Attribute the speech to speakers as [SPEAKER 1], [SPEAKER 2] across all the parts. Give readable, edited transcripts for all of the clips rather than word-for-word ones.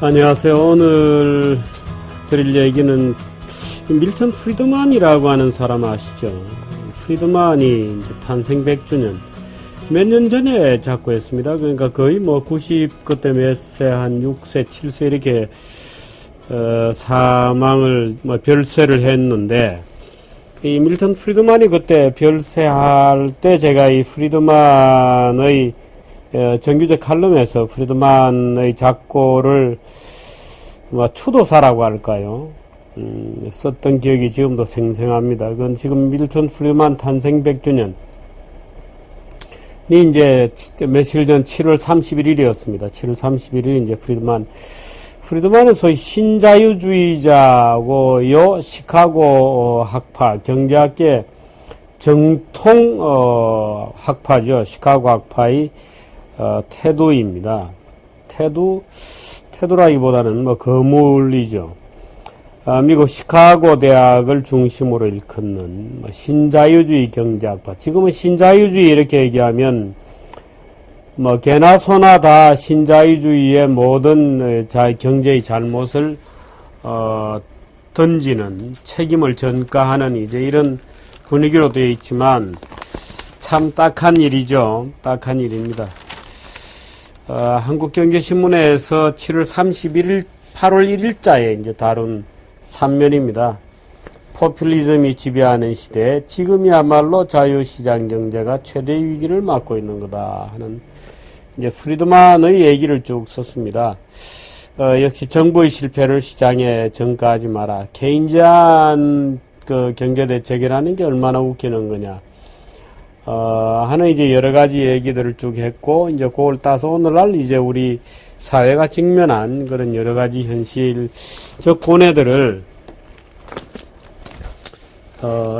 [SPEAKER 1] 안녕하세요. 오늘 드릴 얘기는 밀턴 프리드만이라고 하는 사람 아시죠? 프리드만이 이제 탄생 100주년 몇 년 전에 작고했습니다. 그러니까 거의 뭐 90 그때 몇 세, 한 6세, 7세 이렇게 사망을 별세를 했는데, 이 밀턴 프리드만이 그때 별세할 때 제가 이 프리드만의 정규제 칼럼에서 프리드만의 작고를 추도사라고 할까요? 썼던 기억이 지금도 생생합니다. 그건 지금 밀턴 프리드만 탄생 100주년 이 이제 며칠 전 7월 31일이었습니다. 7월 31일 이제 프리드만은 소위 신자유주의자고요, 시카고 학파, 경제학계 정통 학파죠. 시카고 학파의 태도입니다. 태도라기보다는 거물이죠. 미국 시카고 대학을 중심으로 일컫는 신자유주의 경제학파. 지금은 신자유주의 이렇게 얘기하면 개나 소나 다 신자유주의의 모든 경제의 잘못을 던지는, 책임을 전가하는 이제 이런 분위기로 되어 있지만 참 딱한 일이죠. 딱한 일입니다. 한국경제신문에서 7월 31일, 8월 1일자에 이제 다룬 산면입니다. 포퓰리즘이 지배하는 시대에 지금이야말로 자유시장 경제가 최대 위기를 맞고 있는 거다 하는 이제 프리드만의 얘기를 쭉 썼습니다. 역시 정부의 실패를 시장에 전가하지 마라. 케인지안 경제 대책이라는 게 얼마나 웃기는 거냐. 하는 이제 여러 가지 얘기들을 쭉 했고, 이제 그걸 따서 오늘날 이제 우리 사회가 직면한 그런 여러 가지 현실적 고뇌들을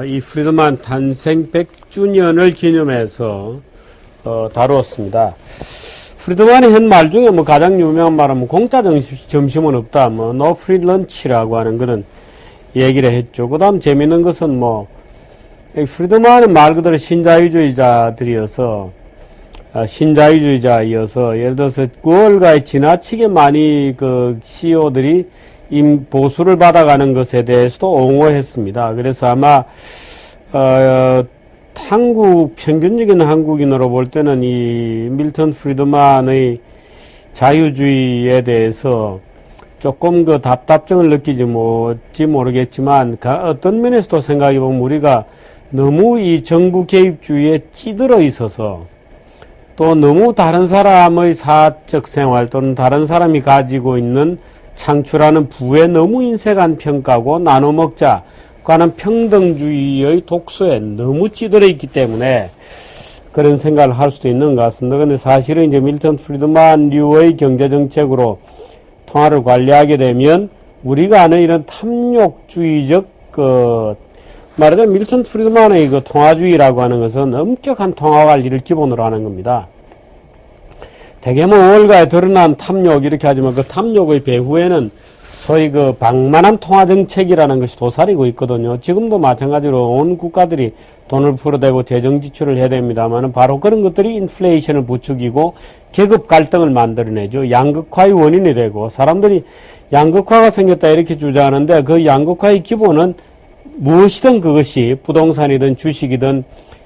[SPEAKER 1] 이 프리드만 탄생 100주년을 기념해서 다루었습니다. 프리드만이 한 말 중에 가장 유명한 말은 공짜 점심은 없다, no free lunch라고 하는 그런 얘기를 했죠. 그 다음 재밌는 것은 프리드만은 말 그대로 신자유주의자이어서 예를 들어서 9월가에 지나치게 많이 CEO들이 보수를 받아가는 것에 대해서도 옹호했습니다. 그래서 아마 평균적인 한국인으로 볼 때는 이 밀턴 프리드만의 자유주의에 대해서 조금 답답증을 느끼지 모르겠지만, 어떤 면에서도 생각해보면 우리가 너무 이 정부 개입주의에 찌들어 있어서, 또 너무 다른 사람의 사적 생활 또는 다른 사람이 가지고 있는 창출하는 부에 너무 인색한 평가고 나눠 먹자 하는 평등주의의 독소에 너무 찌들어 있기 때문에 그런 생각을 할 수도 있는 것 같습니다. 근데 사실은 이제 밀턴 프리드만류의 경제정책으로 통화를 관리하게 되면 우리가 아는 이런 탐욕주의적 말하자면 밀턴 프리드만의 통화주의라고 하는 것은 엄격한 통화 관리를 기본으로 하는 겁니다. 대개 월가에 드러난 탐욕 이렇게 하지만 그 탐욕의 배후에는 소위 방만한 통화정책이라는 것이 도사리고 있거든요. 지금도 마찬가지로 온 국가들이 돈을 풀어대고 재정 지출을 해야 됩니다만 바로 그런 것들이 인플레이션을 부추기고 계급 갈등을 만들어내죠. 양극화의 원인이 되고, 사람들이 양극화가 생겼다 이렇게 주장하는데 그 양극화의 기본은 무엇이든 그것이 부동산이든 주식이든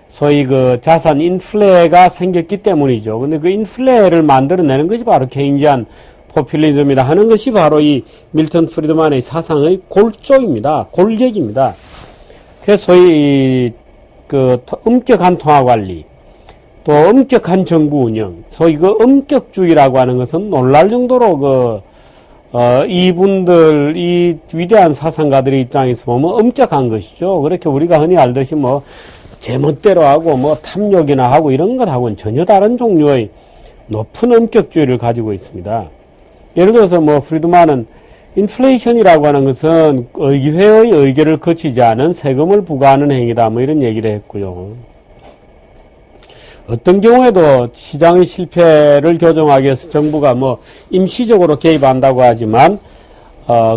[SPEAKER 1] 소위 자산 인플레가 생겼기 때문이죠. 근데 그 인플레를 만들어내는 것이 바로 케인지안 포퓰리즘이라 하는 것이 바로 이 밀턴 프리드만의 사상의 골조입니다. 골격입니다. 그래서 소위 엄격한 통화 관리, 또 엄격한 정부 운영, 소위 엄격주의라고 하는 것은 놀랄 정도로 이분들, 이 위대한 사상가들의 입장에서 보면 엄격한 것이죠. 그렇게 우리가 흔히 알듯이 제멋대로 하고 탐욕이나 하고 이런 것하고는 전혀 다른 종류의 높은 엄격주의를 가지고 있습니다. 예를 들어서 프리드만은 인플레이션이라고 하는 것은 의회의 의결을 거치지 않은 세금을 부과하는 행위다 이런 얘기를 했고요. 어떤 경우에도 시장의 실패를 교정하기 위해서 정부가 임시적으로 개입한다고 하지만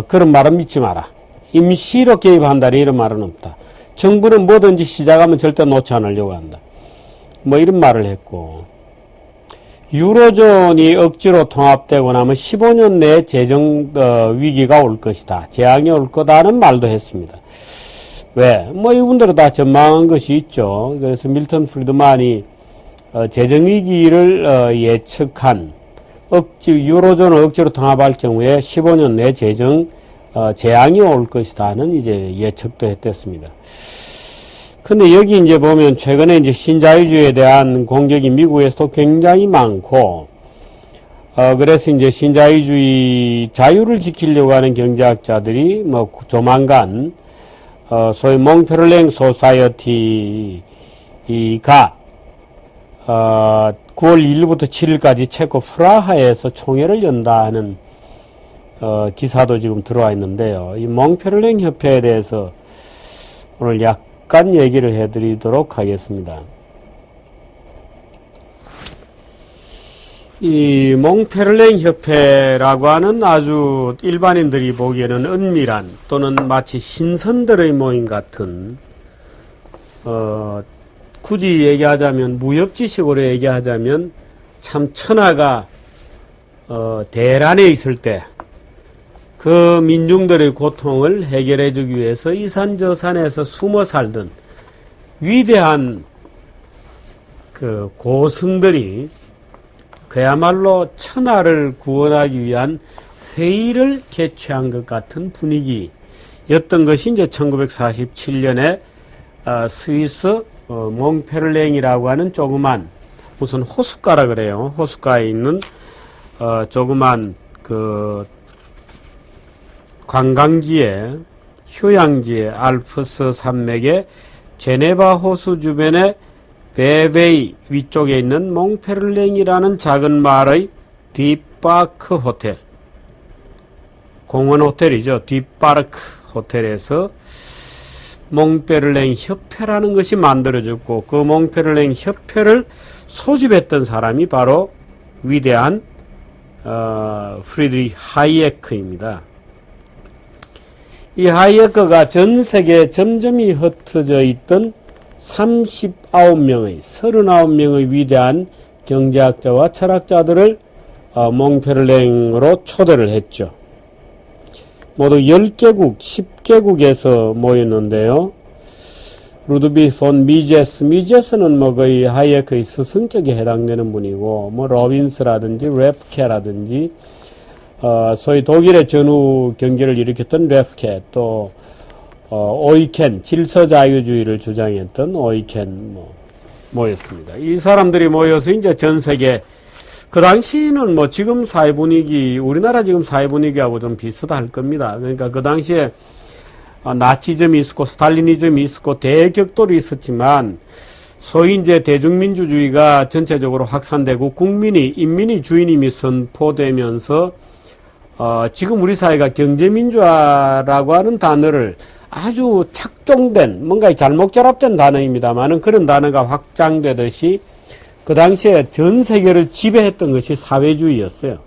[SPEAKER 1] 그런 말은 믿지 마라. 임시로 개입한다는 이런 말은 없다. 정부는 뭐든지 시작하면 절대 놓지 않으려고 한다. 이런 말을 했고, 유로존이 억지로 통합되고 나면 15년 내에 재정 위기가 올 것이다. 재앙이 올 거다는 말도 했습니다. 왜? 뭐 이분들은 다 전망한 것이 있죠. 그래서 밀턴 프리드만이 재정 위기를 예측한 유로존을 억지로 통합할 경우에 15년 내 재정 재앙이 올 것이다는 이제 예측도 했댔습니다. 근데 여기 이제 보면 최근에 이제 신자유주의에 대한 공격이 미국에서도 굉장히 많고, 그래서 이제 신자유주의 자유를 지키려고 하는 경제학자들이 뭐 조만간, 소위 몽페르랭 소사이어티가, 9월 1일부터 7일까지 체코 프라하에서 총회를 연다는, 기사도 지금 들어와 있는데요. 이 몽페르랭 협회에 대해서 오늘 약간 얘기를 해드리도록 하겠습니다. 이 몽페르랭 협회라고 하는 아주 일반인들이 보기에는 은밀한 또는 마치 신선들의 모임 같은 굳이 얘기하자면 무협지식으로 얘기하자면 참 천하가 대란에 있을 때 그 민중들의 고통을 해결해 주기 위해서 이산저산에서 숨어 살던 위대한 그 고승들이 그야말로 천하를 구원하기 위한 회의를 개최한 것 같은 분위기였던 것이 이제 1947년에 스위스 몽페르랭이라고 하는 조그만 무슨 호숫가라 그래요. 호숫가에 있는 조그만 그 관광지에 휴양지에 알프스 산맥의 제네바 호수 주변에 베베이 위쪽에 있는 몽페르랭이라는 작은 마을의 뒷파크 호텔, 공원 호텔이죠. 뒷파크 호텔에서 몽페르랭 협회라는 것이 만들어졌고, 그 몽페르랭 협회를 소집했던 사람이 바로 위대한 프리드리히 하이에크입니다. 이 하이에크가 전 세계에 점점이 흩어져 있던 39명의 위대한 경제학자와 철학자들을 몽페르랭으로 초대를 했죠. 모두 10개국, 10개국에서 모였는데요. 루드비 폰 미제스는 뭐 거의 하이에크의 스승격에 해당되는 분이고, 뭐 로빈스라든지 레프케라든지 소위 독일의 전후 경기를 일으켰던 레프케, 또 오이켄, 질서자유주의를 주장했던 오이켄 모였습니다. 이 사람들이 모여서 이제 전 세계, 그 당시는 뭐 지금 사회 분위기, 우리나라 지금 사회 분위기하고 좀 비슷할 겁니다. 그러니까 그 당시에 나치즘이 있었고 스탈리니즘이 있었고 대격돌이 있었지만, 소위 이제 대중민주주의가 전체적으로 확산되고 인민이 주인임이 선포되면서 지금 우리 사회가 경제민주화라고 하는 단어를 아주 착종된, 뭔가 잘못 결합된 단어입니다만은 그런 단어가 확장되듯이 그 당시에 전 세계를 지배했던 것이 사회주의였어요.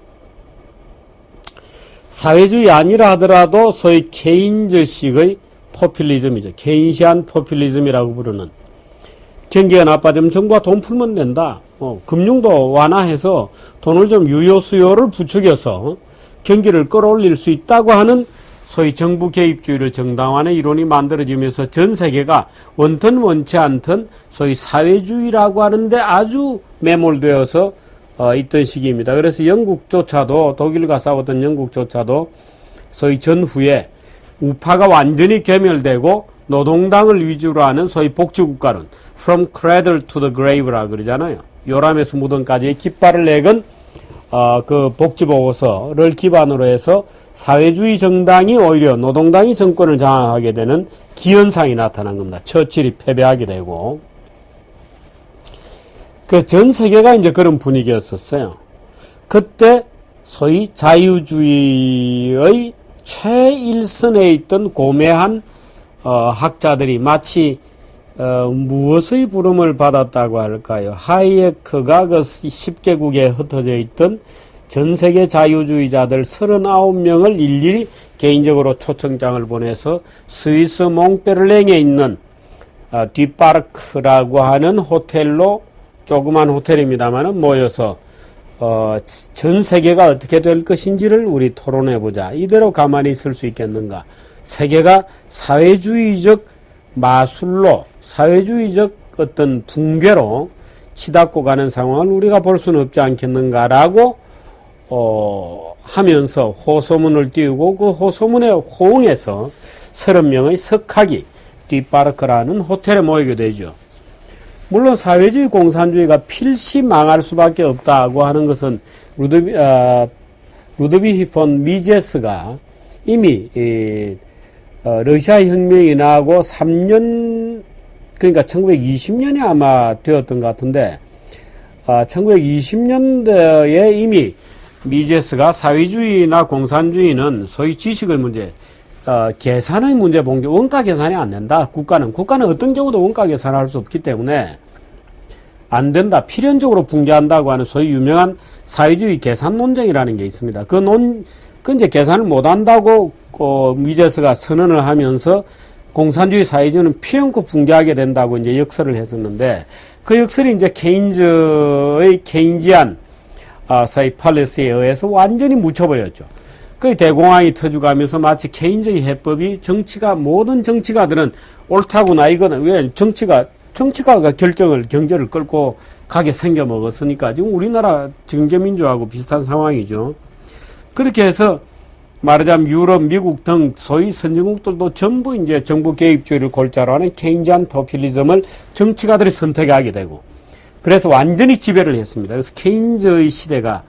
[SPEAKER 1] 사회주의 아니라 하더라도 소위 케인즈식의 포퓰리즘이죠. 케인시안 포퓰리즘이라고 부르는, 경기가 나빠지면 정부가 돈 풀면 된다. 금융도 완화해서 돈을 좀 유효수요를 부추겨서 경기를 끌어올릴 수 있다고 하는 소위 정부 개입주의를 정당화하는 이론이 만들어지면서 전 세계가 원튼 원치 않든 소위 사회주의라고 하는데 아주 매몰되어서 있던 시기입니다. 그래서 영국조차도, 독일과 싸웠던 영국조차도 소위 전후에 우파가 완전히 괴멸되고 노동당을 위주로 하는 소위 복지국가론, from cradle to the grave라 그러잖아요. 요람에서 무덤까지의 깃발을 내건 그 복지보고서를 기반으로 해서 사회주의 정당이 오히려 노동당이 정권을 장악하게 되는 기현상이 나타난 겁니다. 처칠이 패배하게 되고. 그 전 세계가 이제 그런 분위기였었어요. 그때 소위 자유주의의 최일선에 있던 고매한 학자들이 마치 무엇의 부름을 받았다고 할까요? 하이에크가 그 10개국에 흩어져 있던 전 세계 자유주의자들 39명을 일일이 개인적으로 초청장을 보내서 스위스 몽페르랭에 있는 뒷파르크라고 하는 호텔로, 조그만 호텔입니다만은 모여서 전 세계가 어떻게 될 것인지를 우리 토론해보자. 이대로 가만히 있을 수 있겠는가? 세계가 사회주의적 마술로, 사회주의적 어떤 붕괴로 치닫고 가는 상황을 우리가 볼 수는 없지 않겠는가라고, 하면서 호소문을 띄우고 그 호소문에 호응해서 30명의 석학이 뒷바르크라는 호텔에 모이게 되죠. 물론 사회주의 공산주의가 필시 망할 수밖에 없다고 하는 것은 루드비히 폰 미제스가 이미 러시아 혁명이 나고 3년, 그러니까 1920년이 아마 되었던 것 같은데 1920년대에 이미 미제스가 사회주의나 공산주의는 소위 지식의 문제, 계산의 문제 본 게 원가 계산이 안 된다. 국가는 어떤 경우도 원가 계산을 할 수 없기 때문에 안 된다. 필연적으로 붕괴한다고 하는 소위 유명한 사회주의 계산 논쟁이라는 게 있습니다. 그 이제 계산을 못 한다고 미제스가 선언을 하면서 공산주의 사회주의는 필연코 붕괴하게 된다고 이제 역설을 했었는데 그 역설이 이제 케인즈의 케인지안 사이 팔레스에 의해서 완전히 묻혀버렸죠. 그 대공황이 터져가면서 마치 케인즈의 해법이 모든 정치가들은 옳다구나 이거는 왜 정치가 경제를 끌고 가게 생겨 먹었으니까 지금 우리나라 증개민주하고 비슷한 상황이죠. 그렇게 해서 말하자면 유럽, 미국 등 소위 선진국들도 전부 이제 정부 개입주의를 골자로 하는 케인지안 포퓰리즘을 정치가들이 선택하게 되고 그래서 완전히 지배를 했습니다. 그래서 케인즈의 시대가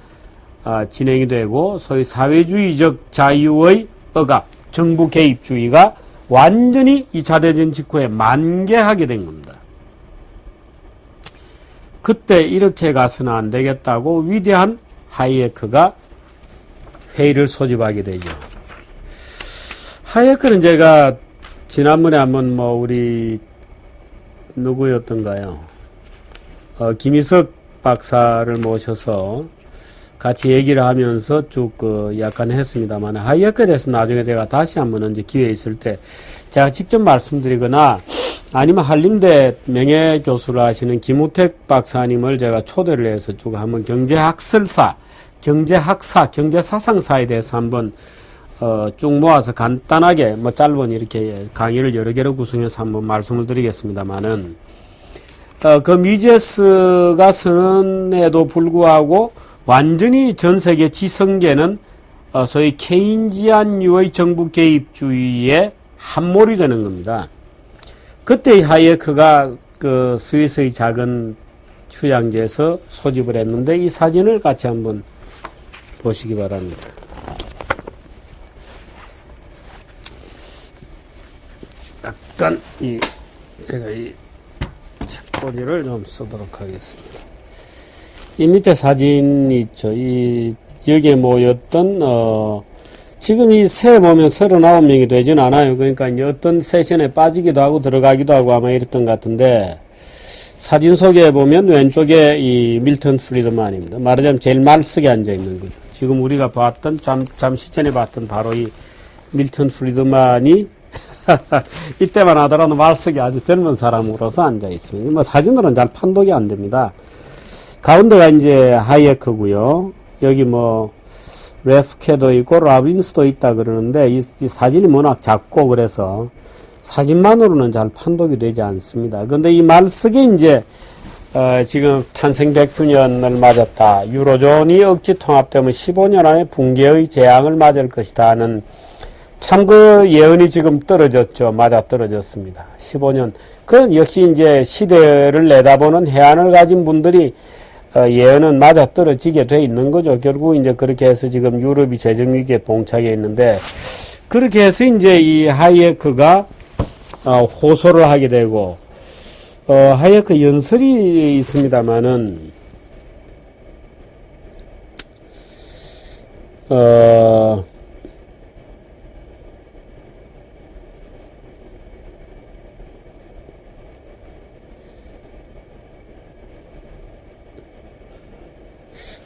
[SPEAKER 1] 진행이 되고 소위 사회주의적 자유의 억압, 정부 개입주의가 완전히 2차 대전 직후에 만개하게 된 겁니다. 그때 이렇게 가서는 안 되겠다고 위대한 하이에크가 회의를 소집하게 되죠. 하이에크는 제가 지난번에 한번 우리 누구였던가요? 김희석 박사를 모셔서 같이 얘기를 하면서 쭉 약간 했습니다만 하이에크에 대해서 나중에 제가 다시 한번 이제 기회 있을 때 제가 직접 말씀드리거나 아니면 한림대 명예교수를 하시는 김우택 박사님을 제가 초대를 해서 쭉 한번 경제학설사, 경제사상사에 대해서 한번 쭉 모아서 간단하게 짧은 이렇게 강의를 여러 개로 구성해서 한번 말씀을 드리겠습니다만은 그 미제스가 선언에도 불구하고 완전히 전 세계 지성계는 소위 케인지안류의 정부 개입주의에 함몰이 되는 겁니다. 그때 하이에크가 그 스위스의 작은 휴양지에서 소집을 했는데 이 사진을 같이 한번 보시기 바랍니다. 약간 제가 이 책꽂이를 좀 쓰도록 하겠습니다. 이 밑에 사진이 있죠. 여기에 모였던 지금 이 세 보면 39명이 되진 않아요. 그러니까 이제 어떤 세션에 빠지기도 하고 들어가기도 하고 아마 이랬던 것 같은데 사진 속에 보면 왼쪽에 이 밀턴 프리드만입니다. 말하자면 제일 말석에 앉아 있는 거죠. 지금 우리가 봤던 잠시 전에 봤던 바로 이 밀턴 프리드만이 이때만 하더라도 말석에 아주 젊은 사람으로서 앉아 있습니다. 사진으로는 잘 판독이 안 됩니다. 가운데가 이제 하이에크고요. 여기 레프케도 있고 라빈스도 있다 그러는데 이 사진이 워낙 작고 그래서 사진만으로는 잘 판독이 되지 않습니다. 그런데 이 말석에 이제 지금 탄생 100주년을 맞았다. 유로존이 억지 통합되면 15년 안에 붕괴의 재앙을 맞을 것이다 하는 참 그 예언이 지금 떨어졌죠. 맞아 떨어졌습니다. 15년. 그건 역시 이제 시대를 내다보는 해안을 가진 분들이 예언은 맞아 떨어지게 돼 있는 거죠. 결국 이제 그렇게 해서 지금 유럽이 재정위기에 봉착해 있는데 그렇게 해서 이제 이 하이에크가 호소를 하게 되고 하이에크 연설이 있습니다만은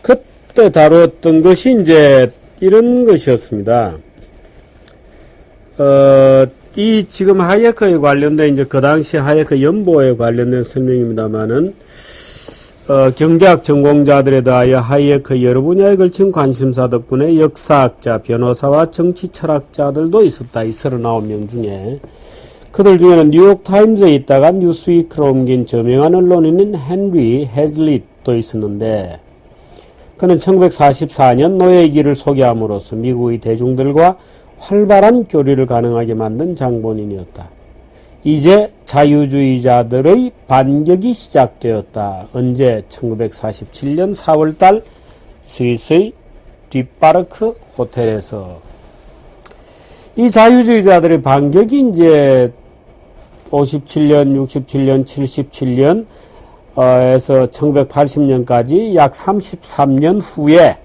[SPEAKER 1] 그때 다뤘던 것이 이제 이런 것이었습니다. 이 지금 하이에크에 관련된 이제 그 당시 하이에크 연보에 관련된 설명입니다만은 경제학 전공자들에 대하여 하이에크 여러 분야에 걸친 관심사 덕분에 역사학자, 변호사와 정치 철학자들도 있었다. 이 39명 중에. 그들 중에는 뉴욕타임즈에 있다가 뉴스위크로 옮긴 저명한 언론인인 헨리 해즐릿도 있었는데, 그는 1944년 노예의 길을 소개함으로써 미국의 대중들과 활발한 교류를 가능하게 만든 장본인이었다. 이제 자유주의자들의 반격이 시작되었다. 언제? 1947년 4월달 스위스의 뒷바르크 호텔에서. 이 자유주의자들의 반격이 이제 57년, 67년, 77년 에서 1980년까지 약 33년 후에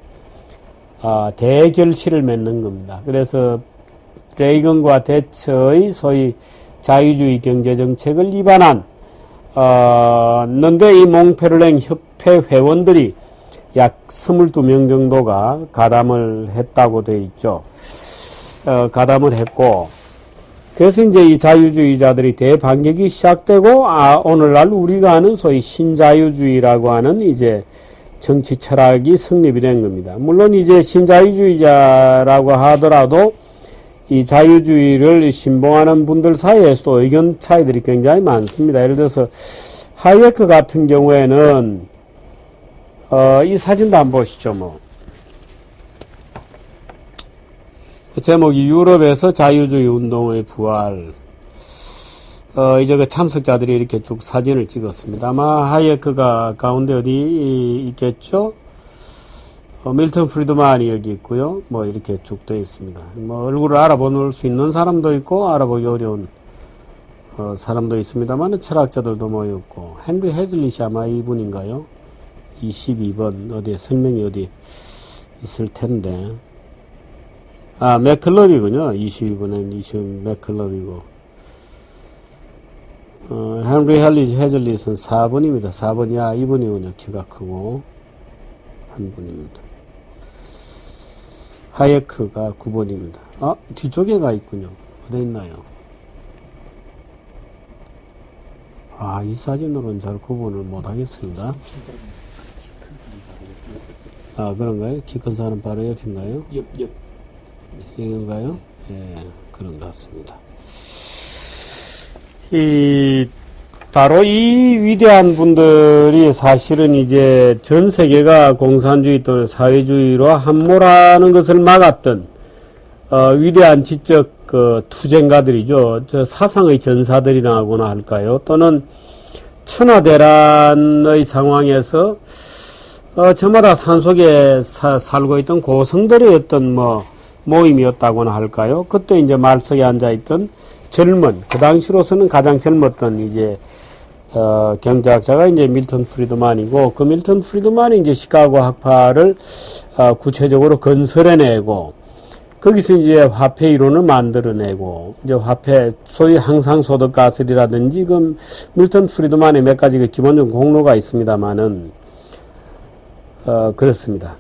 [SPEAKER 1] 대결실을 맺는 겁니다. 그래서 레이건과 대처의 소위 자유주의 경제정책을 위반한 는데 이 몽페르랭 협회 회원들이 약 22명 정도가 가담을 했다고 되어 있죠. 가담을 했고, 그래서 이제 이 자유주의자들이 대반격이 시작되고, 오늘날 우리가 아는 소위 신자유주의라고 하는 이제 정치 철학이 성립이 된 겁니다. 물론 이제 신자유주의자라고 하더라도 이 자유주의를 신봉하는 분들 사이에서도 의견 차이들이 굉장히 많습니다. 예를 들어서 하이에크 같은 경우에는 이 사진도 한번 보시죠. 뭐 제목이 유럽에서 자유주의 운동의 부활. 이제 그 참석자들이 이렇게 쭉 사진을 찍었습니다. 아마 하이에크가 가운데 어디 있겠죠? 밀턴 프리드만이 여기 있고요. 뭐 이렇게 쭉 되어 있습니다. 뭐 얼굴을 알아볼 수 있는 사람도 있고 알아보기 어려운 사람도 있습니다만 철학자들도 모였고, 헨리 해즐릿이 아마 이분인가요? 22번 어디에 설명이 어디 있을 텐데, 맥클럽이군요. 22번엔 20 맥클럽이고, 헨리 해즐릿은 4번입니다. 4번이야. 이분이군요. 키가 크고 한 분입니다. 하이에크가 9번입니다. 뒤쪽에 가 있군요. 어디 있나요? 이 사진으로는 잘 구분을 못 하겠습니다. 그런가요? 키 큰 사람 바로 옆인가요?
[SPEAKER 2] 옆.
[SPEAKER 1] 이건가요? 예, 그런 것 같습니다. 바로 이 위대한 분들이 사실은 이제 전 세계가 공산주의 또는 사회주의로 함몰하는 것을 막았던, 위대한 지적 투쟁가들이죠. 저 사상의 전사들이라고나 할까요? 또는 천하대란의 상황에서, 저마다 산속에 살고 있던 고성들의 어떤 모임이었다고나 할까요? 그때 이제 말석에 앉아있던 젊은, 그 당시로서는 가장 젊었던 이제 경제학자가 이제 밀턴 프리드만이고, 그 밀턴 프리드만이 이제 시카고 학파를 구체적으로 건설해내고, 거기서 이제 화폐 이론을 만들어내고, 이제 화폐 소위 항상소득가설이라든지 그 밀턴 프리드만의 몇 가지 그 기본적인 공로가 있습니다만은 그렇습니다.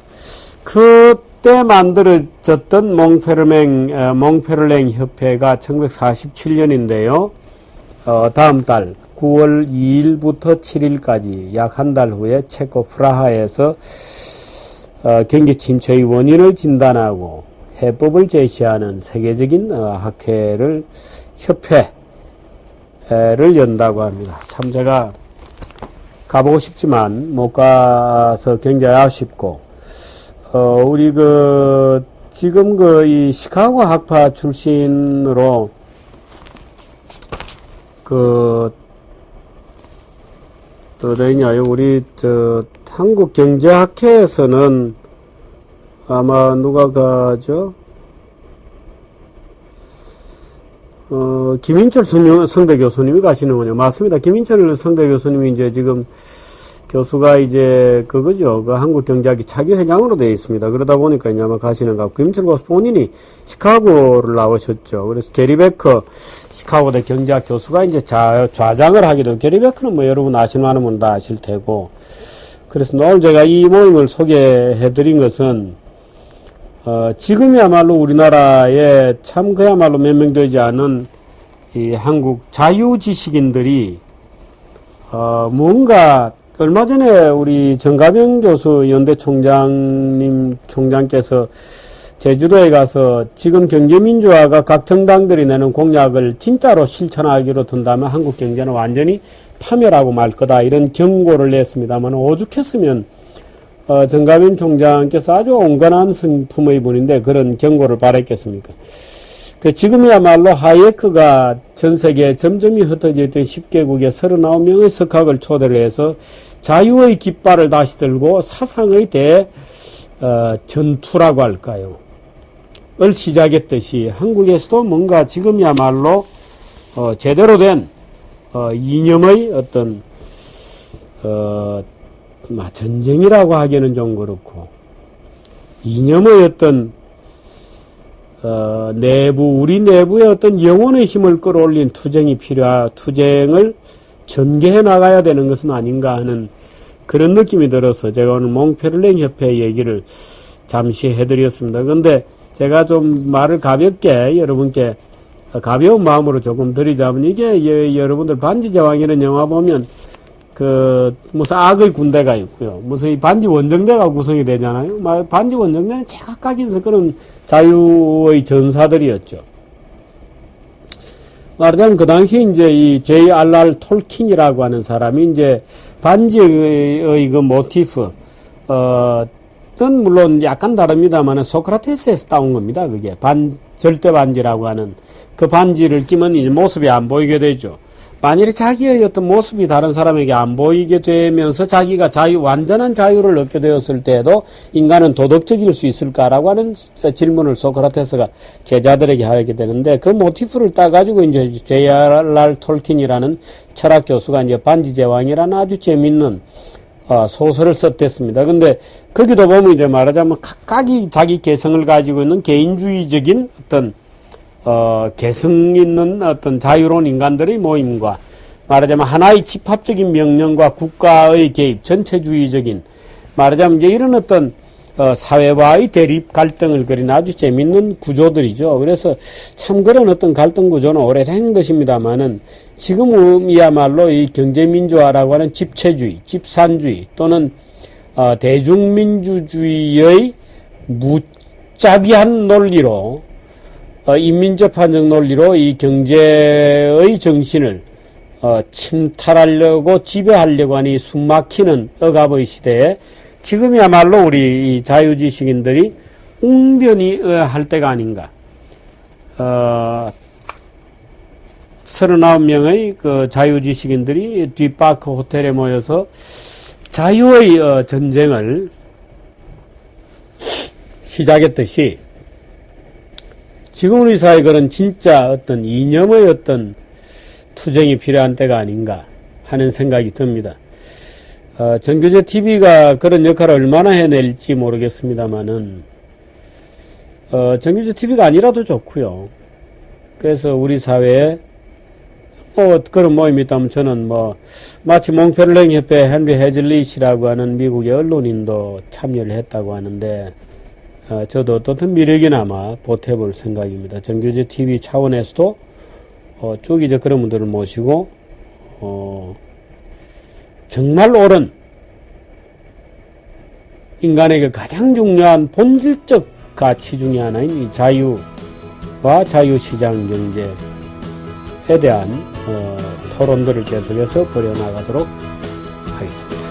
[SPEAKER 1] 그때 만들어졌던 몽페르랭 협회가 1947년인데요. 다음 달 9월 2일부터 7일까지 약 한 달 후에 체코 프라하에서 경기 침체의 원인을 진단하고 해법을 제시하는 세계적인 협회를 연다고 합니다. 참 제가 가보고 싶지만 못 가서 굉장히 아쉽고, 우리 지금 이 시카고 학파 출신으로 또 어디냐요? 우리 한국경제학회에서는 아마 누가 가죠? 김인철 성대 교수님이 가시는군요. 맞습니다. 김인철 성대 교수님이 이제 지금 교수가 이제 그거죠. 그 한국경제학회 차기 회장으로 되어 있습니다. 그러다 보니까 이제 아마 가시는 것 같고, 김인철 교수 본인이 시카고를 나오셨죠. 그래서 게리 베커 시카고대 경제학 교수가 이제 좌장을 하기로, 게리 베커는 여러분 아실만한 분 다 아실 테고, 그래서 오늘 제가 이 모임을 소개해 드린 것은, 지금이야말로 우리나라에 참 그야말로 몇 명 되지 않은 이 한국 자유지식인들이, 뭔가 얼마 전에 우리 정가병 교수 연대 총장께서 제주도에 가서 지금 경제민주화가 각 정당들이 내는 공약을 진짜로 실천하기로 든다면 한국 경제는 완전히 파멸하고 말 거다, 이런 경고를 냈습니다만, 오죽했으면 정가빈 총장께서 아주 온건한 성품의 분인데 그런 경고를 바랬겠습니까? 지금이야말로 하이에크가 전 세계에 점점이 흩어져 있던 10개국의 39명의 석학을 초대를 해서 자유의 깃발을 다시 들고 사상의 전투라고 할까요? 을 시작했듯이 한국에서도 뭔가 지금이야말로 제대로 된 이념의 어떤 전쟁이라고 하기에는 좀 그렇고, 이념의 어떤 우리 내부의 어떤 영혼의 힘을 끌어올린 투쟁을 전개해 나가야 되는 것은 아닌가 하는 그런 느낌이 들어서 제가 오늘 몽페를랭 협회 얘기를 잠시 해드렸습니다. 근데 제가 좀 말을 가볍게 여러분께 가벼운 마음으로 조금 드리자면, 이게 여러분들 반지제왕이라는 영화 보면 무슨 악의 군대가 있고요, 무슨 이 반지 원정대가 구성이 되잖아요. 반지 원정대는 제각각에서 그런 자유의 전사들이었죠. 말하자면 그 당시 이제 이 J.R.R. 톨킨이라고 하는 사람이 이제 반지의 그 모티프, 는 물론 약간 다릅니다만 소크라테스에서 따온 겁니다. 그게 절대 반지라고 하는 그 반지를 끼면 이제 모습이 안 보이게 되죠. 만일에 자기의 어떤 모습이 다른 사람에게 안 보이게 되면서 자기가 완전한 자유를 얻게 되었을 때에도 인간은 도덕적일 수 있을까라고 하는 질문을 소크라테스가 제자들에게 하게 되는데, 그 모티프를 따가지고 이제 J.R.R. 톨킨이라는 철학 교수가 이제 반지제왕이라는 아주 재밌는 소설을 썼댔습니다. 근데 거기도 보면 이제 말하자면 각각이 자기 개성을 가지고 있는 개인주의적인 어떤 개성 있는 어떤 자유로운 인간들의 모임과, 말하자면 하나의 집합적인 명령과 국가의 개입, 전체주의적인, 말하자면 이제 이런 어떤 사회와의 대립 갈등을 그린 아주 재밌는 구조들이죠. 그래서 참 그런 어떤 갈등 구조는 오래된 것입니다만은, 지금이야말로 이 경제민주화라고 하는 집체주의, 집산주의 또는 대중민주주의의 무자비한 논리로, 인민접한적 논리로 이 경제의 정신을 침탈하려고 지배하려고 하니 숨막히는 억압의 시대에 지금이야말로 우리 이 자유지식인들이 웅변히 할 때가 아닌가. 39명의 그 자유지식인들이 뒷바크 호텔에 모여서 자유의 전쟁을 시작했듯이, 지금 우리 사회에 그런 진짜 어떤 이념의 어떤 투쟁이 필요한 때가 아닌가 하는 생각이 듭니다. 정교재 TV가 그런 역할을 얼마나 해낼지 모르겠습니다만은, 정교재 TV가 아니라도 좋고요. 그래서 우리 사회에 그런 모임이 있다면 저는 마치 몽페를랭 협회 헨리 해즐릿이라고 하는 미국의 언론인도 참여를 했다고 하는데, 저도 어떻든 미력이나마 보태볼 생각입니다. 정교재 TV 차원에서도 쭉 이제 그런 분들을 모시고 정말 옳은 인간에게 가장 중요한 본질적 가치 중의 하나인 이 자유와 자유시장 경제에 대한 토론들을 계속해서 벌여나가도록 하겠습니다.